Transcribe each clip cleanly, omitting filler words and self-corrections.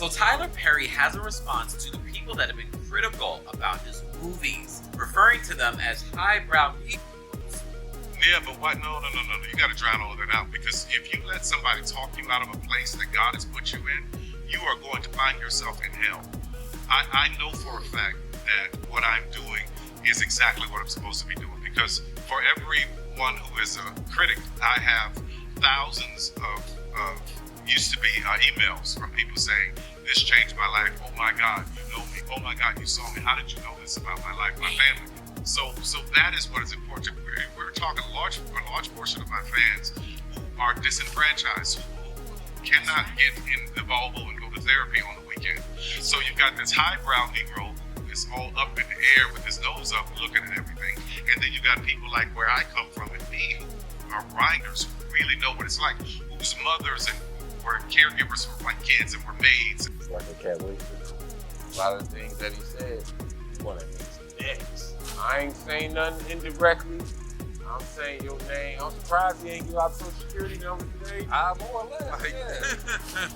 So Tyler Perry has a response to the people that have been critical about his movies, referring to them as highbrow Negroes. Yeah, but what? No. You got to drown all of that out, because if you let somebody talk you out of a place that God has put you in, you are going to find yourself in hell. I know for a fact that what I'm doing is exactly what I'm supposed to be doing, because for everyone who is a critic, I have thousands of used to be emails from people saying, this changed my life. Oh my God, you know me. Oh my God, you saw me. How did you know this about my life, my family? So that is what is important. We're talking a large portion of my fans who are disenfranchised, who cannot get in the Volvo and go to therapy on the weekend. So you've got this highbrow Negro who is all up in the air with his nose up looking at everything. And then you got people like where I come from and me who are grinders, who really know what it's like, whose mothers and were caregivers for white kids and were maids. It's like a Katt Williams. A lot of the things that he said, he wanted his next. I ain't saying nothing indirectly. I'm saying your name. I'm surprised he ain't give out Social Security number today. More or less, yeah.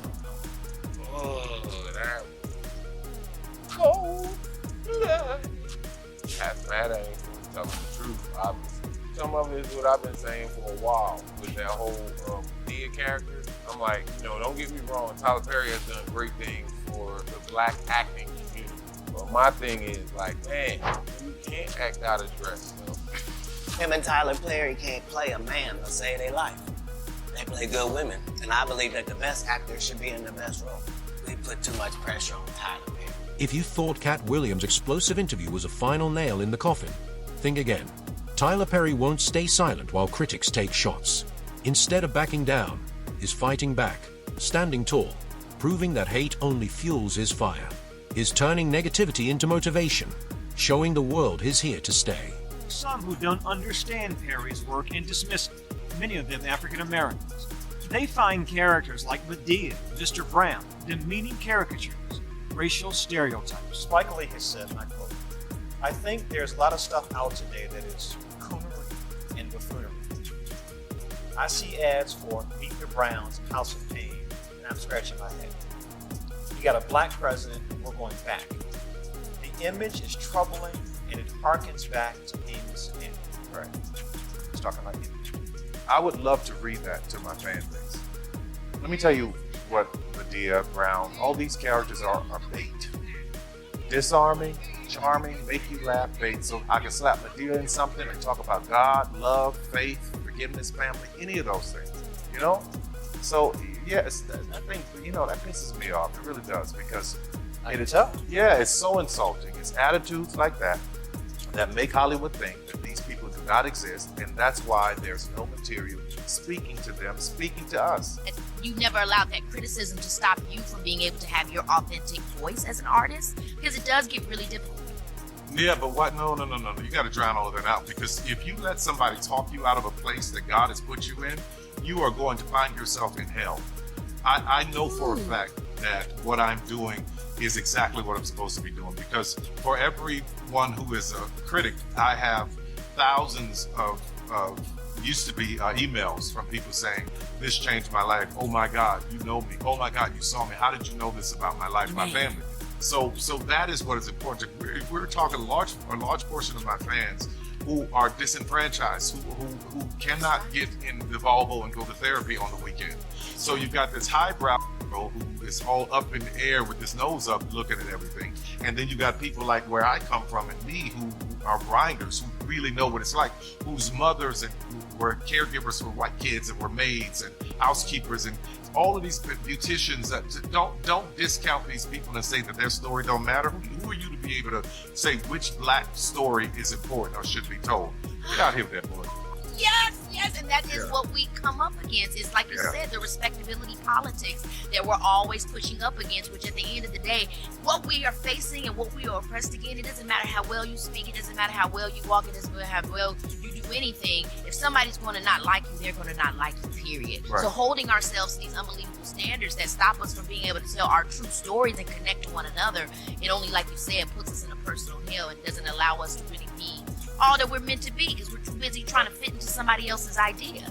Oh, that was cold blood. That's mad I ain't telling the truth, obviously. Some of it is what I've been saying for a while with that whole Dia character. I'm like, don't get me wrong, Tyler Perry has done great things for the black acting community. But my thing is like, man, you can't act out of dress. Him and Tyler Perry can't play a man to save their life. They play good women, and I believe that the best actors should be in the best role. We put too much pressure on Tyler Perry. If you thought Katt Williams' explosive interview was a final nail in the coffin, think again. Tyler Perry won't stay silent while critics take shots. Instead of backing down, is fighting back, standing tall, proving that hate only fuels his fire, is turning negativity into motivation, showing the world he's here to stay. Some who don't understand Perry's work and dismiss it, many of them African Americans. They find characters like Medea, Mr. Brown, demeaning caricatures, racial stereotypes. Spike Lee has said, and I quote, I think there's a lot of stuff out today that is coonery and buffoonery. I see ads for Meet the Browns, House of Pain, and I'm scratching my head. You got a black president, and we're going back. The image is troubling, and it harkens back to Amos and Andy. Right. He's talking like image. I would love to read that to my fan base. Let me tell you what Medea, Brown, all these characters are bait. Disarming, charming, make you laugh, bait. So I can slap Medea in something and talk about God, love, faith, forgiveness, family, any of those things, So, yes, I think, that pisses me off. It really does, because it's so insulting. It's attitudes like that make Hollywood think that these people do not exist, and that's why there's no material speaking to them, speaking to us. You never allowed that criticism to stop you from being able to have your authentic voice as an artist, because it does get really difficult. Yeah, but what? No. You got to drown all of that out, because if you let somebody talk you out of a place that God has put you in, you are going to find yourself in hell. I know for a fact that what I'm doing is exactly what I'm supposed to be doing, because for everyone who is a critic, I have thousands of used to be emails from people saying, this changed my life. Oh my God, you know me. Oh my God, you saw me. How did you know this about my life, my family? So that is what is important. We're talking a large portion of my fans who are disenfranchised, who cannot get in the Volvo and go to therapy on the weekend. So you've got this highbrow who is all up in the air with his nose up looking at everything. And then you got people like where I come from and me who are grinders, who really know what it's like, whose mothers and who were caregivers for white kids and were maids and housekeepers and all of these beauticians. Don't discount these people and say that their story don't matter. Who are you to be able to say which black story is important or should be told? Get out here with that boy. Yes, and that is what we come up against. It's like you said, the respectability politics that we're always pushing up against, which at the end of the day, what we are facing and what we are oppressed against, it doesn't matter how well you speak, it doesn't matter how well you walk, it doesn't matter how well you do anything. If somebody's going to not like you, they're going to not like you, period. Right. So holding ourselves to these unbelievable standards that stop us from being able to tell our true stories and connect to one another, it only, like you said, puts us in a personal hell and doesn't allow us to really be all that we're meant to be, because we're too busy trying to fit into somebody else's idea.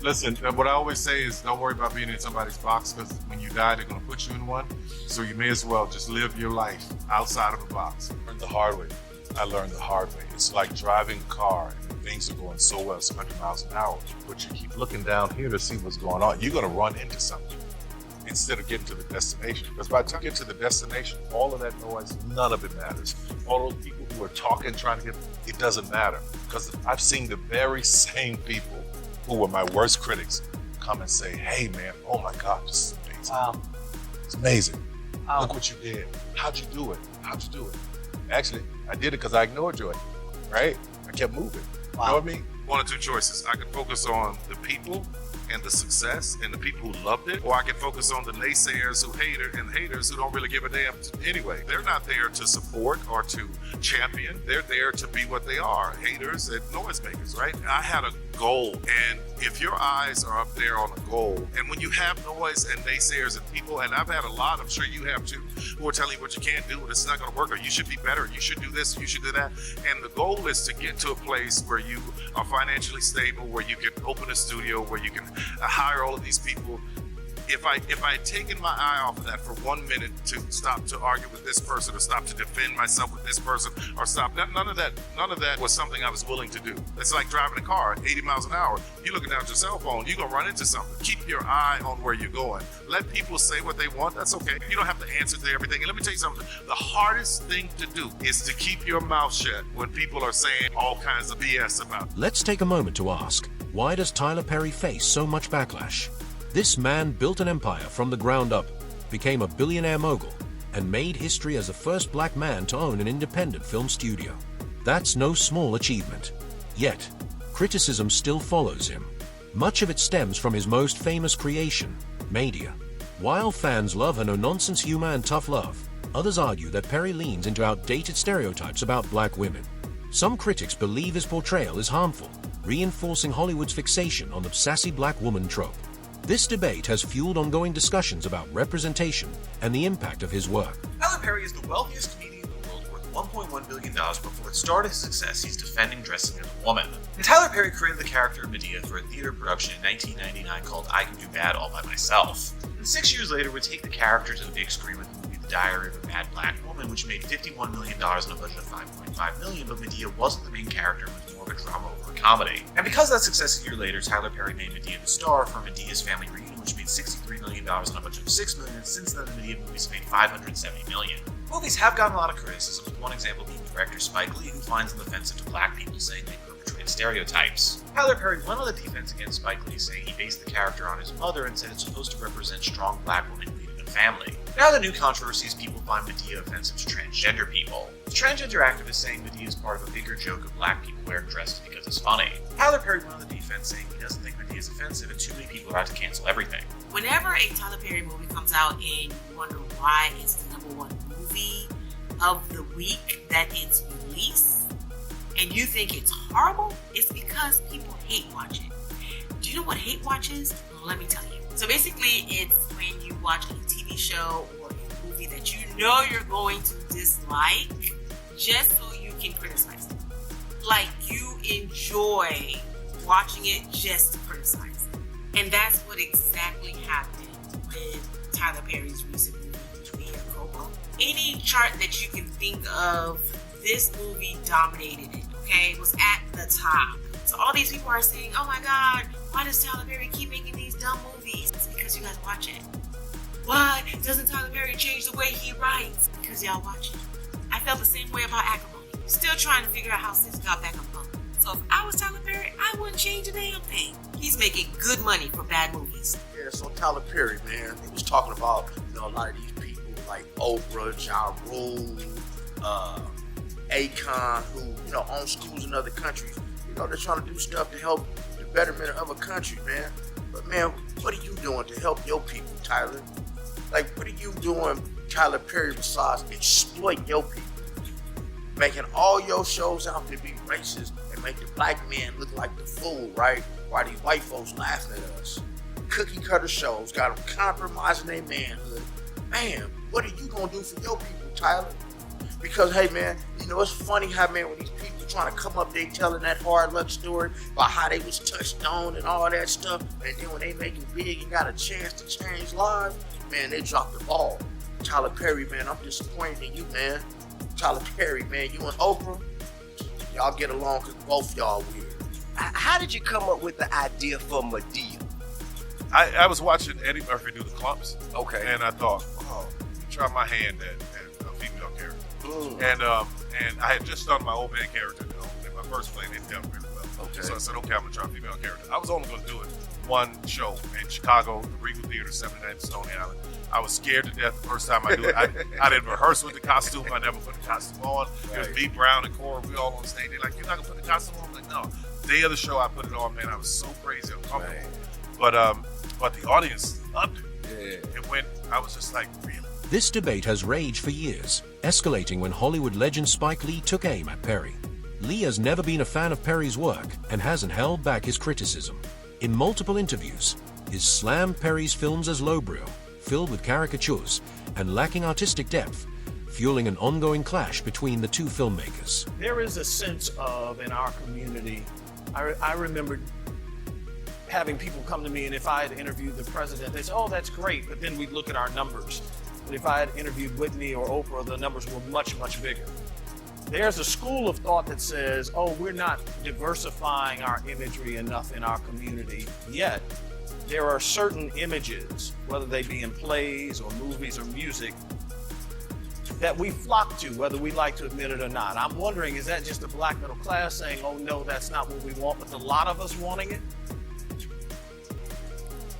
Listen, what I always say is don't worry about being in somebody's box, because when you die, they're going to put you in one. So you may as well just live your life outside of a box. I learned the hard way. It's like driving a car and things are going so well, it's 100 miles an hour, but you keep looking down here to see what's going on. You're going to run into something instead of getting to the destination. Because by the time you get to the destination, all of that noise, none of it matters. All those people who are talking, trying to get, it doesn't matter. Because I've seen the very same people who were my worst critics come and say, hey man, oh my God, this is amazing. Wow. It's amazing. Wow. Look what you did. How'd you do it? Actually, I did it because I ignored you, right? I kept moving. Wow. You know what I mean? One of two choices. I can focus on the people and the success and the people who loved it, or I can focus on the naysayers who hate it and haters who don't really give a damn anyway. They're not there to support or to champion. They're there to be what they are, haters and noisemakers, right? I had a goal, and if your eyes are up there on a goal, and when you have noise and naysayers and people, and I've had a lot, I'm sure you have too, who are telling you what you can't do, it's not going to work, or you should be better, you should do this, you should do that, and the goal is to get to a place where you are financially stable, where you can open a studio, where you can hire all of these people. If I had taken my eye off of that for 1 minute to stop to argue with this person, or stop to defend myself with this person, or stop, none of that was something I was willing to do. It's like driving a car at 80 miles an hour. You're looking down at your cell phone, you're gonna run into something. Keep your eye on where you're going. Let people say what they want, that's okay. You don't have to answer to everything. And let me tell you something, the hardest thing to do is to keep your mouth shut when people are saying all kinds of BS about it. Let's take a moment to ask, why does Tyler Perry face so much backlash? This man built an empire from the ground up, became a billionaire mogul, and made history as the first black man to own an independent film studio. That's no small achievement. Yet, criticism still follows him. Much of it stems from his most famous creation, media. While fans love her no-nonsense humor and tough love, others argue that Perry leans into outdated stereotypes about black women. Some critics believe his portrayal is harmful, reinforcing Hollywood's fixation on the sassy black woman trope. This debate has fueled ongoing discussions about representation and the impact of his work. Tyler Perry is the wealthiest comedian in the world, worth $1.1 billion. Before it started his success, he's defending dressing as a woman. And Tyler Perry created the character of Medea for a theater production in 1999 called I Can Do Bad All By Myself. And 6 years later would take the character to the big screen with the movie The Diary of a Mad Black Woman, which made $51 million on a budget of $5.5 million, but Medea wasn't the main character and was more of a drama over a comedy. And because of that success a year later, Tyler Perry made Medea the star for Medea's Family Reunion, which made $63 million on a budget of $6 million, and since then the Medea movies made $570 million. Movies have gotten a lot of criticism, with one example being director Spike Lee, who finds them offensive to black people, saying they perpetrate stereotypes. Tyler Perry went on the defense against Spike Lee, saying he based the character on his mother and said it's supposed to represent strong black women leading a family. Now the new controversy is people find Medea offensive to transgender people. The transgender activist saying Medea is part of a bigger joke of black people wearing dresses because it's funny. Tyler Perry went on the defense, saying he doesn't think Medea is offensive and too many people are out to cancel everything. Whenever a Tyler Perry movie comes out and you wonder why it's the #1 movie of the week that it's released, and you think it's horrible, it's because people hate watch it. Do you know what hate watch is? Well, let me tell you. So basically, it's when you watch a TV show or a movie that you know you're going to dislike just so you can criticize it. Like you enjoy watching it just to criticize it. And that's what exactly happened with Tyler Perry's recent movie, Mea Culpa. Any chart that you can think of, this movie dominated it, okay? It was at the top. So all these people are saying, oh my God, why does Tyler Perry keep making these dumb movies? It's because you guys watch it. Why doesn't Tyler Perry change the way he writes? Because y'all watch it. I felt the same way about Acrimony. Still trying to figure out how Sis got back on book. So if I was Tyler Perry, I wouldn't change a damn thing. He's making good money for bad movies. Yeah, so Tyler Perry, man, he was talking about, a lot of these people like Oprah, Ja Rule, Akon, who, own schools in other countries. They're trying to do stuff to help the betterment of a country, man. But man, what are you doing to help your people, Tyler? Like, what are you doing, Tyler Perry, besides exploit your people? Making all your shows out to be racist and make the black man look like the fool, right? While these white folks laughing at us. Cookie cutter shows got them compromising their manhood. Man, what are you gonna do for your people, Tyler? Because hey man, you know it's funny how man when these people trying to come up, they telling that hard luck story about how they was touched on and all that stuff, and then when they make it big and got a chance to change lives, man, they dropped the ball. Tyler Perry, man, I'm disappointed in you, man. Tyler Perry, man, you and Oprah, y'all get along because both y'all weird. How did you come up with the idea for Medea? I was watching Eddie Murphy do the clumps. Okay. And I thought, oh, let me try my hand at a female character. And I had just done my old man character, in my first play, and it done really well. Okay. So I said, okay, I'm gonna try a female character. I was only gonna do it one show in Chicago, the Regal Theater, 79th Stony Island. I was scared to death the first time I do it. I didn't rehearse with the costume. I never put the costume on. It was me, Brown, and Cora. We all on stage. They're like, you're not gonna put the costume on? I'm like, no. Day of the show, I put it on, man. I was so crazy uncomfortable. But the audience loved it. Yeah. And when I was just like, really? This debate has raged for years, escalating when Hollywood legend Spike Lee took aim at Perry. Lee has never been a fan of Perry's work and hasn't held back his criticism. In multiple interviews, he's slammed Perry's films as lowbrow, filled with caricatures, and lacking artistic depth, fueling an ongoing clash between the two filmmakers. There is a sense of, in our community, I remember having people come to me, and if I had interviewed the president, they say, oh, that's great, but then we'd look at our numbers. But if I had interviewed Whitney or Oprah, the numbers were much, much bigger. There's a school of thought that says, oh, we're not diversifying our imagery enough in our community yet. There are certain images, whether they be in plays or movies or music, that we flock to, whether we like to admit it or not. I'm wondering, is that just the black middle class saying, oh no, that's not what we want, but a lot of us wanting it?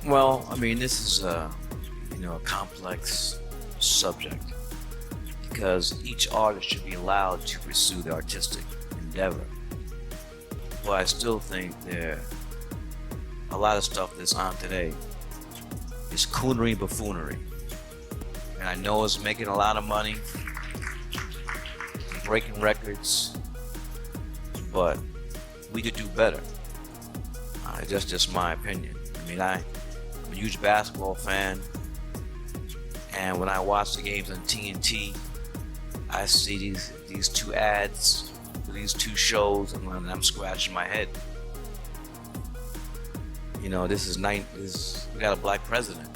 Well, I mean, this is a complex subject because each artist should be allowed to pursue the artistic endeavor. But I still think a lot of stuff that's on today is coonery and buffoonery. And I know it's making a lot of money, breaking records, but we could do better. That's just my opinion. I mean, I'm a huge basketball fan, and when I watch the games on TNT, I see these two ads for these two shows, and I'm scratching my head. We got a black president.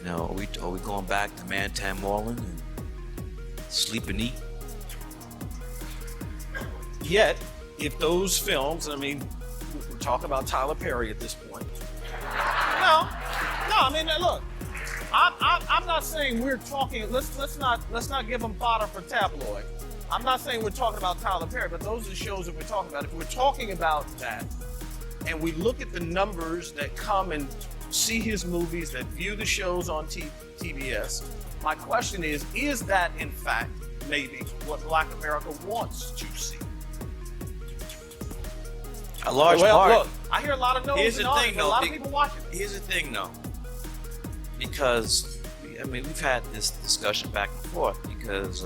Are we going back to Mantan Moreland and sleep and eat? Yet, if those films, I mean, we're talking about Tyler Perry at this point. No, I mean, look, I'm not saying we're talking. Let's not give them fodder for tabloid. I'm not saying we're talking about Tyler Perry, but those are the shows that we're talking about. If we're talking about that, and we look at the numbers that come and see his movies, that view the shows on TBS, my question is that in fact maybe what Black America wants to see? A large part. Look, I hear a lot of no's. Here's the thing, though. A lot of people watching. Here's the thing, though. Because, we've had this discussion back and forth because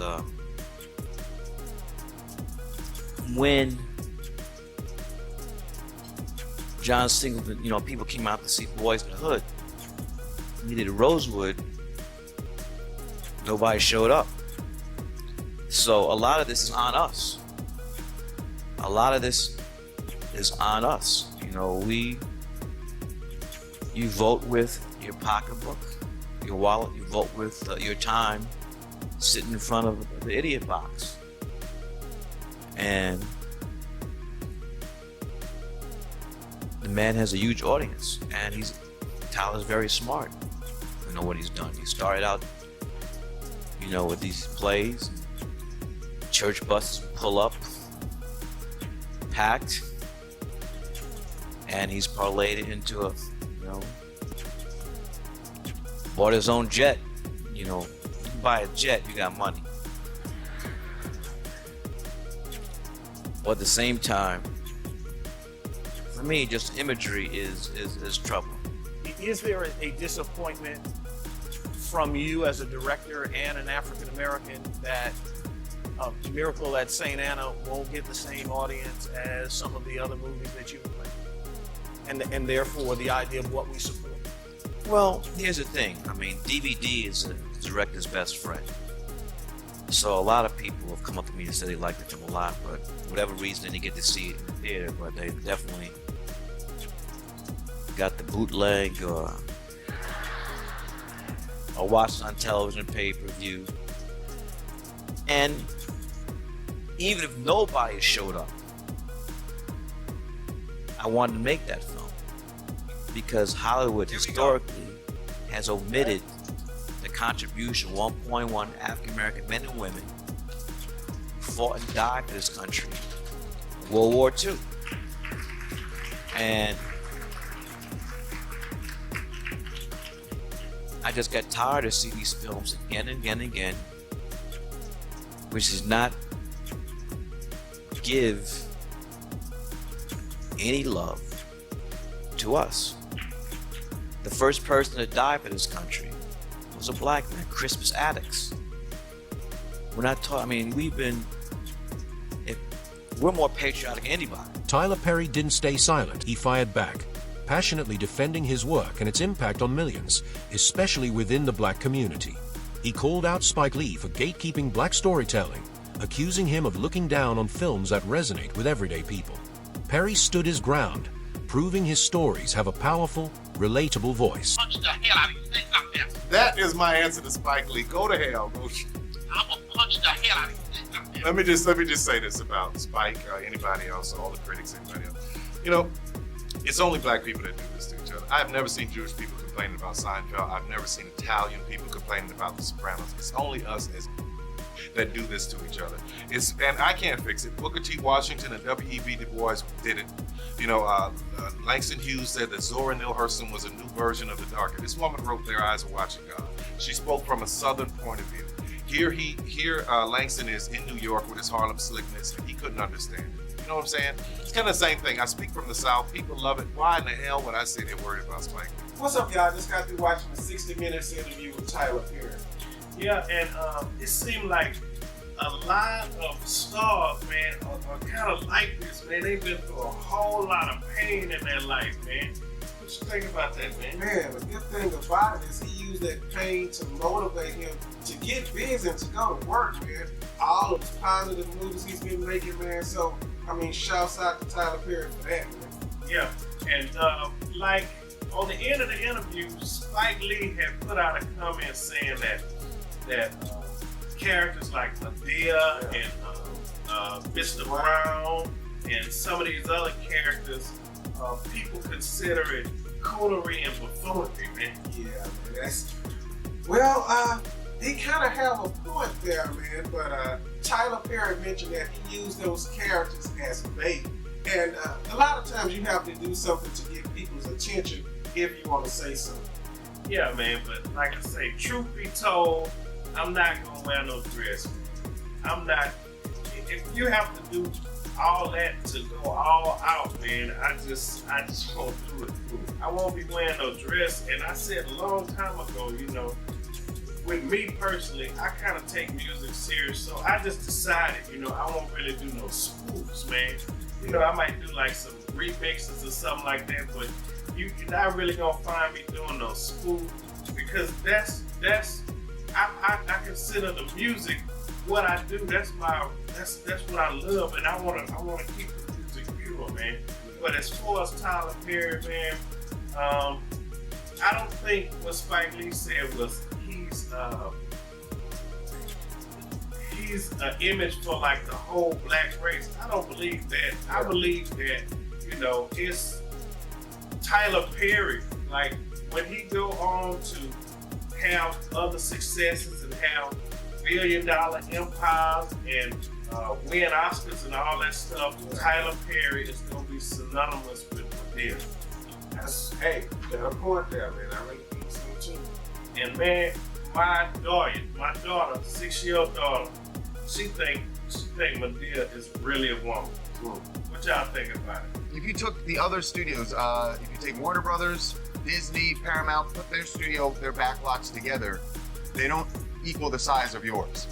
when John Singleton, people came out to see Boys in the Hood, we did Rosewood, nobody showed up. So a lot of this is on us. A lot of this is on us. You vote with your pocketbook, your wallet, you vote with your time sitting in front of the idiot box. And the man has a huge audience, and Tyler's very smart. You know what he's done. He started out, with these plays, church buses pull up, packed, and he's parlayed it into bought his own jet. You can buy a jet, you got money. But at the same time, for me, just imagery is trouble. Is there a disappointment from you as a director and an African American that Miracle at St. Anna won't get the same audience as some of the other movies that you play, and therefore the idea of what we support? Well, here's the thing. DVD is a director's best friend. So a lot of people have come up to me and said they like the film a lot, but for whatever reason they didn't get to see it in the theater, but they definitely got the bootleg or watched on television, pay-per-view. And even if nobody showed up, I wanted to make that film because Hollywood historically has omitted the contribution of 1.1 African American men and women who fought and died for this country in World War II. And I just got tired of seeing these films again and again and again, which does not give any love to us. The first person to die for this country was a black man, Crispus Attucks. We're not talking, I mean, we're more patriotic than anybody. Tyler Perry didn't stay silent. He fired back, passionately defending his work and its impact on millions, especially within the black community. He called out Spike Lee for gatekeeping black storytelling, accusing him of looking down on films that resonate with everyday people. Perry stood his ground, proving his stories have a powerful, relatable voice. Punch the hell out of you. Say something else. That is my answer to Spike Lee. Go to hell. I'm gonna punch the hell out of you. Say something else. Let me just say this about Spike, anybody else, all the critics, anybody else. You know, it's only black people that do this to each other. I've never seen Jewish people complaining about Seinfeld. I've never seen Italian people complaining about The Sopranos. It's only us as that do this to each other. And I can't fix it. Booker T. Washington and W.E.B. Du Bois did it. You know, Langston Hughes said that Zora Neale Hurston was a new version of the darker. This woman wrote Their Eyes Are Watching God. She spoke from a Southern point of view. Here Langston is in New York with his Harlem slickness, and he couldn't understand it. You know what I'm saying? It's kind of the same thing. I speak from the South. People love it. Why in the hell would I say they're worried about Spike Lee? What's up, y'all? Just got through watching a 60 Minutes interview with Tyler Perry. Yeah, and it seemed like a lot of stars, man, are kind of like this, man. They've been through a whole lot of pain in their life, man. What you think about that, man? Man, the good thing about it is he used that pain to motivate him to get busy and to go to work, man. All of his positive moves he's been making, man. So, I mean, shouts out to Tyler Perry for that, man. Yeah, and like on the end of the interview, Spike Lee had put out a comment saying that characters like Medea and Mr. Brown and some of these other characters, people consider it coonery and buffoonery, man. Yeah, man, that's... Well, they kind of have a point there, man, but Tyler Perry mentioned that he used those characters as bait. And a lot of times you have to do something to get people's attention if you want to say something. Yeah, man, but like I say, truth be told, I'm not gonna wear no dress. I'm not. If you have to do all that to go all out, man, I just won't do it. I won't be wearing no dress. And I said a long time ago, you know, with me personally, I kind of take music serious. So I just decided, you know, I won't really do no spoofs, man. You know, I might do like some remixes or something like that, but you're not really gonna find me doing no spoof because that's. I consider the music what I do. That's what I love, and I wanna keep the music pure, man. But as far as Tyler Perry, man, I don't think what Spike Lee said was he's an image for like the whole black race. I don't believe that. I believe that, you know, it's Tyler Perry. Like when he go on to have other successes and have billion-dollar empires and win Oscars and all that stuff, Tyler Perry is going to be synonymous with this. That's, hey, got a point there, man. I really think so too. And man, my daughter, 6-year-old daughter, she think Medea is really a woman. What y'all think about it? If you took the other studios, if you take Warner Brothers, Disney, Paramount, put their backlots together, they don't equal the size of yours.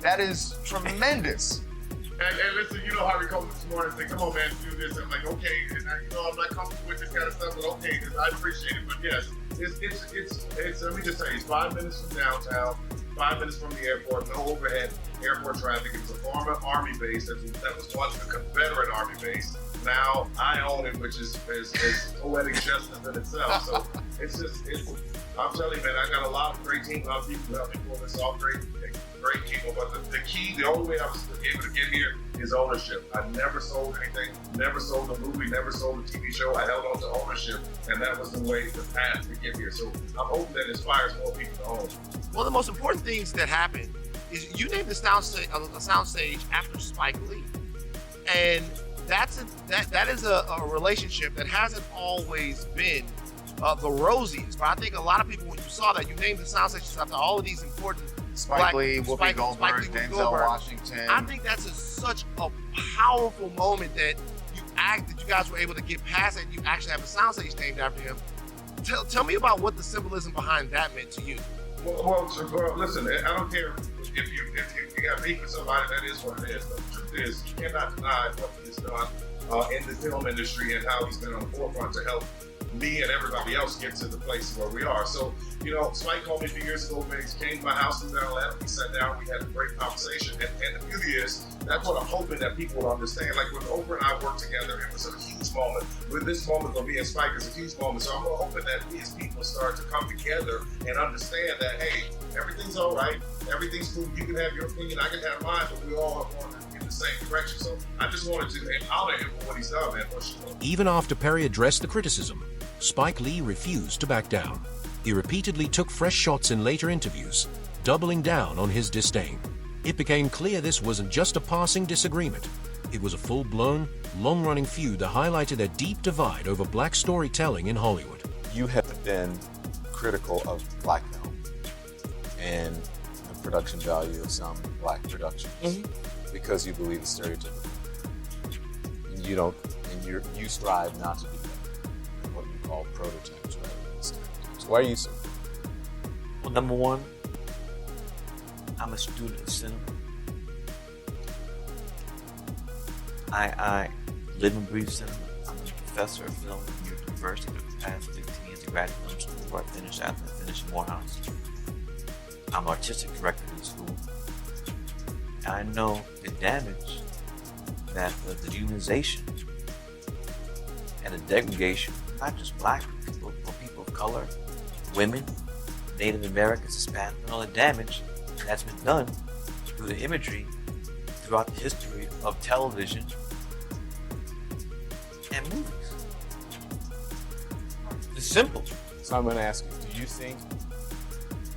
That is tremendous. And listen, you know how we come this morning and say, come on, man, do this. I'm like, okay, and I'm not comfortable with this kind of stuff, but okay, I appreciate it. But yes, it's let me just tell you, it's 5 minutes from downtown. 5 minutes from the airport, no overhead airport traffic. It was a former Army base that was once a Confederate Army base. Now I own it, which is poetic justice in itself. So I'm telling you, man, I got a lot of great team, a lot of people who helped me pull this off. Great people. But the only way I was able to get here is ownership. I never sold anything, never sold a movie, never sold a TV show. I held on to ownership, and that was the path to get here. So I'm hoping that inspires more people to own. One of the most important things that happened is you named the soundstage after Spike Lee, and that is a relationship that hasn't always been the rosiest. But I think a lot of people, when you saw that, you named the soundstage after all of these important Spike Lee, Whoopi Goldberg, Denzel Washington. I think that's such a powerful moment that you guys were able to get past it. And you actually have a soundstage named after him. Tell me about what the symbolism behind that meant to you. Well, listen, I don't care if you got beef with somebody. That is what it is. But the truth is, you cannot deny what he's done in the film industry and how he's been on the forefront to help me and everybody else get to the place where we are. So, Spike called me a few years ago, man. He came to my house in Atlanta. We sat down, we had a great conversation. And the beauty is, that's what I'm hoping that people will understand. Like when Oprah and I worked together, it was a huge moment. With this moment of me and Spike is a huge moment. So I'm hoping that we as people start to come together and understand that, hey, everything's all right. Everything's cool. You can have your opinion, I can have mine, but we all are going in the same direction. So I just wanted to honor him for what he's done, man. Even after Perry addressed the criticism, Spike Lee refused to back down. He repeatedly took fresh shots in later interviews, doubling down on his disdain. It became clear this wasn't just a passing disagreement. It was a full-blown, long-running feud that highlighted a deep divide over black storytelling in Hollywood. You have been critical of black film and the production value of some black productions because you believe it's stereotypical. And you strive not to do that. What you call prototypes rather than stereotypes. Why are you so? Well, number one, I'm a student of cinema. I live and breathe cinema. I'm a professor of film at New York University for the past 15 years at graduate film school where I finished after I finished in Morehouse. I'm artistic director of the school. And I know the damage that the dehumanization and the degradation, not just black people, but people of color, women, Native Americans, Hispanic, and all the damage that's been done through the imagery throughout the history of television and movies. It's simple. So I'm going to ask you, do you think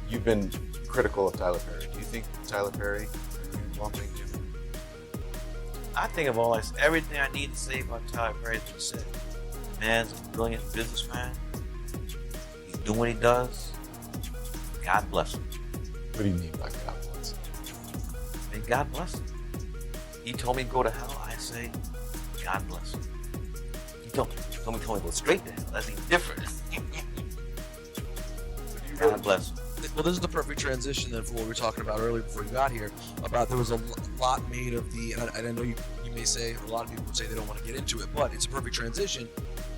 you've been critical of Tyler Perry? Do you think Tyler Perry, are you lumping him? I think of everything I need to say about Tyler Perry has been said. The man's a brilliant businessman. He's doing what he does. God bless him. What do you mean by God bless him? May God bless him. He told me to go to hell. I say, God bless him. He told me to go straight to hell. That's even different. God bless him. Well, this is the perfect transition then for what we were talking about earlier before you got here, about there was a lot made of the, and I know you may say, or a lot of people would say they don't want to get into it, but it's a perfect transition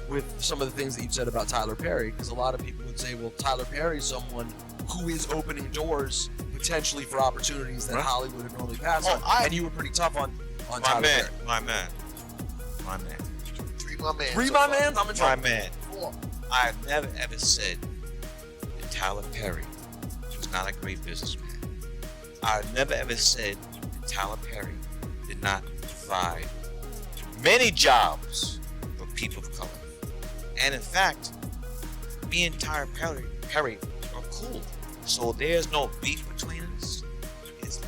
with some of the things that you said about Tyler Perry, because a lot of people would say, well, Tyler Perry is someone who is opening doors potentially for opportunities that Hollywood would normally pass on, and you were pretty tough on Tyler Perry. My man. Three my man. Three my man? I'm in trouble. My man. I've never ever said that Tyler Perry was not a great businessman. I've never ever said that Tyler Perry did not provide many jobs for people of color. And in fact, me and Tyler Perry are cool. So there's no beef between us. It's,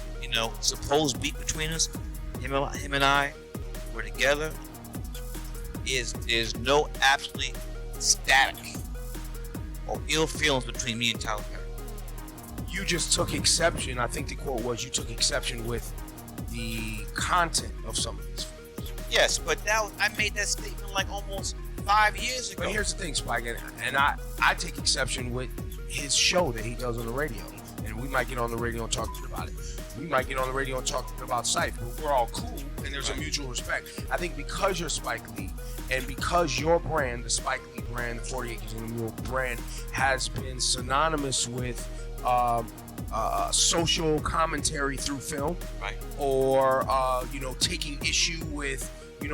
supposed beef between us. Him and I were together. There's no absolutely static or ill feelings between me and Tyler Perry. You just took exception. I think the quote was, you took exception with the content of some of these films. Yes, but I made that statement like almost 5 years ago. But here's the thing, Spike, and I take exception with his show that he does on the radio. And we might get on the radio and talk about it. We might get on the radio and talk about Cypher, but we're all cool, and there's a mutual respect. I think because you're Spike Lee, and because your brand, the Spike Lee brand, the 40 Acres and a Mule brand, has been synonymous with social commentary through film, right? Or taking issue with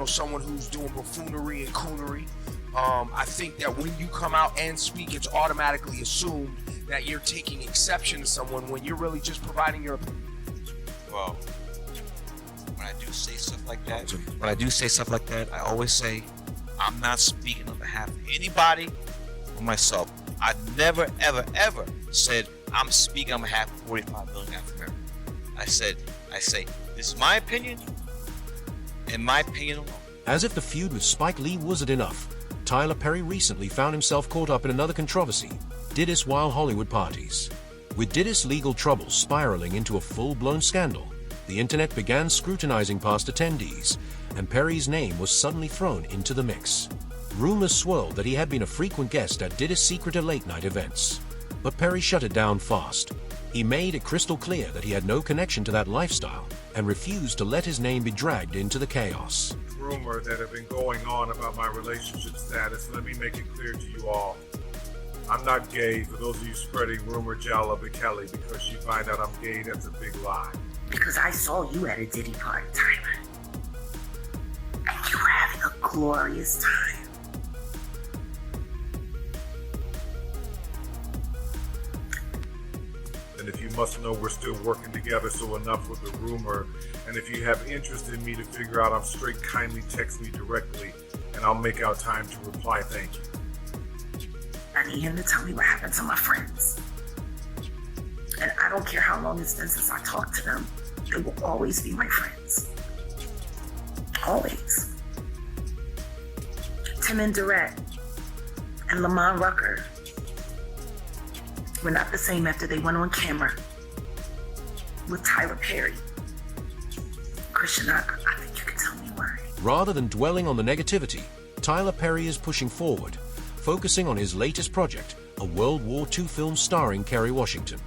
someone who's doing buffoonery and coonery. I think that when you come out and speak, it's automatically assumed that you're taking exception to someone when you're really just providing your opinion. Well, when I do say stuff like that, I always say I'm not speaking on behalf of anybody or myself. I never, ever, ever said I'm speaking on behalf of 45 million African Americans. I say, this is my opinion, and my opinion alone. As if the feud with Spike Lee wasn't enough, Tyler Perry recently found himself caught up in another controversy, Didis while Hollywood parties. With Didis' legal troubles spiraling into a full-blown scandal, the internet began scrutinizing past attendees, and Perry's name was suddenly thrown into the mix. Rumors swirled that he had been a frequent guest at Didis' secret late-night events. But Perry shut it down fast. He made it crystal clear that he had no connection to that lifestyle and refused to let his name be dragged into the chaos. Rumor that have been going on about my relationship status. Let me make it clear to you all. I'm not gay. For those of you spreading rumor Jalla Kelly because you find out I'm gay, that's a big lie. Because I saw you at a Diddy party, Tyler. And you were having a glorious time. And if you must know, we're still working together, so enough with the rumor. And if you have interest in me to figure out I'm straight, kindly text me directly, and I'll make out time to reply thank you. I need him to tell me what happened to my friends. And I don't care how long it's been since I talked to them. They will always be my friends. Always. Tim and Durrett and Lamont Rucker were not the same after they went on camera with Tyler Perry. Christian, I think you can tell me why. Rather than dwelling on the negativity, Tyler Perry is pushing forward, focusing on his latest project, a World War II film starring Kerry Washington.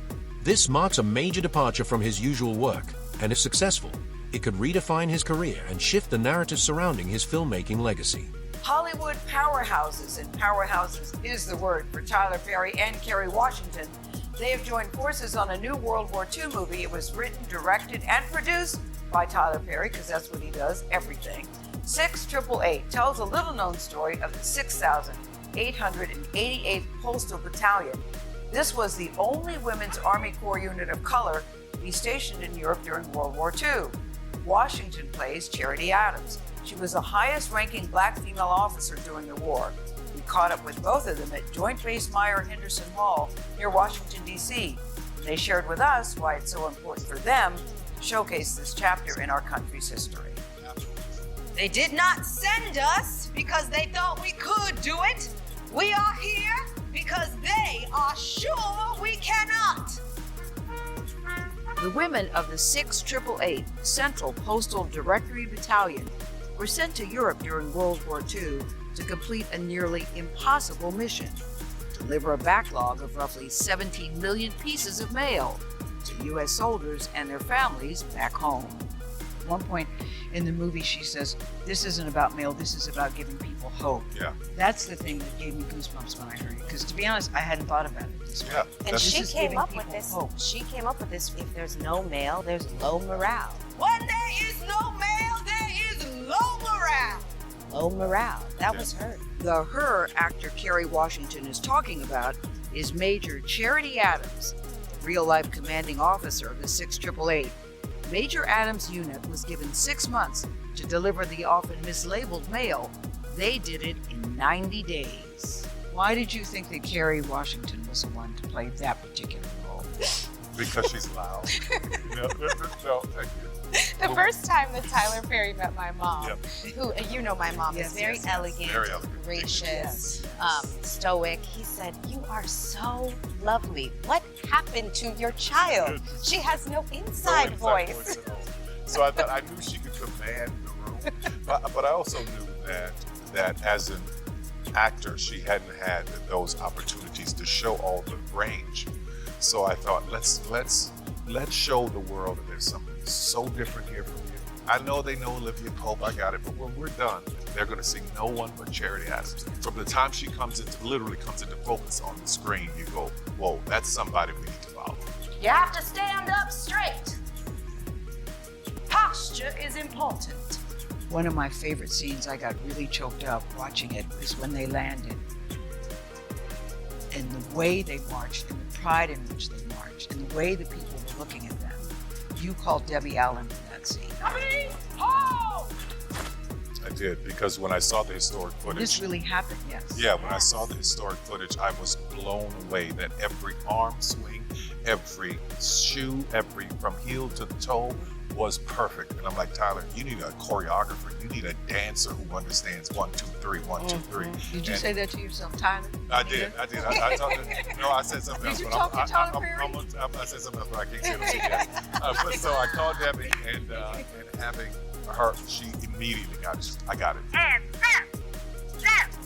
This marks a major departure from his usual work, and if successful, it could redefine his career and shift the narrative surrounding his filmmaking legacy. Hollywood powerhouses, and powerhouses is the word for Tyler Perry and Kerry Washington. They have joined forces on a new World War II movie. It was written, directed, and produced by Tyler Perry, because that's what he does, everything. 6888 tells a little-known story of the 6,888th Postal Battalion. This was the only Women's Army Corps unit of color to be stationed in Europe during World War II. Washington plays Charity Adams. She was the highest-ranking black female officer during the war. We caught up with both of them at Joint Base Meyer-Henderson Hall near Washington, D.C. They shared with us why it's so important for them to showcase this chapter in our country's history. They did not send us because they thought we could do it. We are here because they are sure we cannot. The women of the 6888 Central Postal Directory Battalion were sent to Europe during World War II to complete a nearly impossible mission: deliver a backlog of roughly 17 million pieces of mail to U.S. soldiers and their families back home. At one point in the movie, she says, "This isn't about mail, this is about giving people hope." Yeah. That's the thing that gave me goosebumps when I heard it, because to be honest, I hadn't thought about it this way. And she came up with this. She came up with this. If there's no mail, there's low morale. When there is no mail, there is low morale. Low morale. That was her. The her actor Kerry Washington is talking about is Major Charity Adams, the real-life commanding officer of the 6888. Major Adams' unit was given 6 months to deliver the often mislabeled mail. They did it in 90 days. Why did you think that Kerry Washington was the one to play that particular role? Because she's loud. No, thank you. The first time that Tyler Perry met my mom, Yep. who, you know my mom is very elegant, Very elegant. gracious, stoic. He said, "You are so lovely. What happened to your child? She has no inside voice." at all. So I thought I knew she could command the room, but I also knew that as an actor, she hadn't had those opportunities to show all the range. So I thought, let's show the world that there's something so different here from you. I know they know Olivia Pope, I got it, but when we're done, they're gonna see no one but Charity Adams. From the time she literally comes into focus on the screen, you go, whoa, that's somebody we need to follow. You have to stand up straight. Posture is important. One of my favorite scenes, I got really choked up watching it, was when they landed. And the way they marched, and the pride in which they marched, and the way the people were looking at them. You called Debbie Allen for that scene. I did, because when I saw the historic footage. This really happened, yes. Yeah, when I saw the historic footage, I was blown away that every arm swing, every shoe, every from heel to toe was perfect. And I'm like, Tyler, you need a choreographer. You need a dancer who understands 1, 2, 3, 1, 2, 3. Did you say that to yourself, Tyler? I did. I told him, no, I said something else. Did you but talk to Tyler Perry? I said something else, but I can't say it yet. So I called Debbie, and having her, she immediately got it. I got it. And that's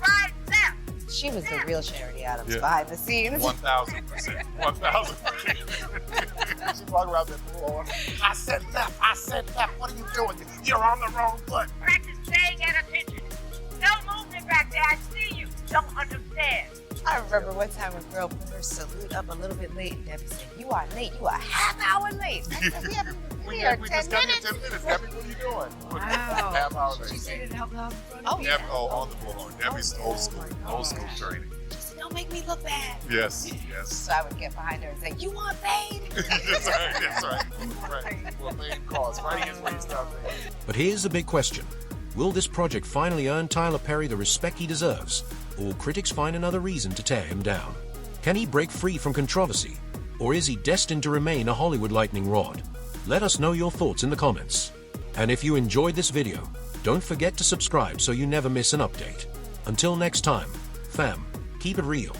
right there. She was the real Charity Adams Yeah. behind the scenes. 1,000%. 1,000%. She walked around that floor. I said left. What are you doing? You're on the wrong foot. Practice staying at attention. No movement back there. I see you. Don't understand. I remember one time a girl put her salute up a little bit late, and Debbie said, "You are late. You are a half hour late." I said, "We haven't been here We 10 just got here minutes." 10 minutes. Debbie, what are you doing? Wow. Half hour She late. said it out loud in front Oh, of Debbie, on the bullhorn. Debbie's old school training. She said, "Don't make me look bad." Yes. So I would get behind her and say, "You want pain?" That's right. Well, main cause. Fighting his way stuff. But here's the big question. Will this project finally earn Tyler Perry the respect he deserves, or will critics find another reason to tear him down? Can he break free from controversy, or is he destined to remain a Hollywood lightning rod? Let us know your thoughts in the comments. And if you enjoyed this video, don't forget to subscribe so you never miss an update. Until next time, fam, keep it real.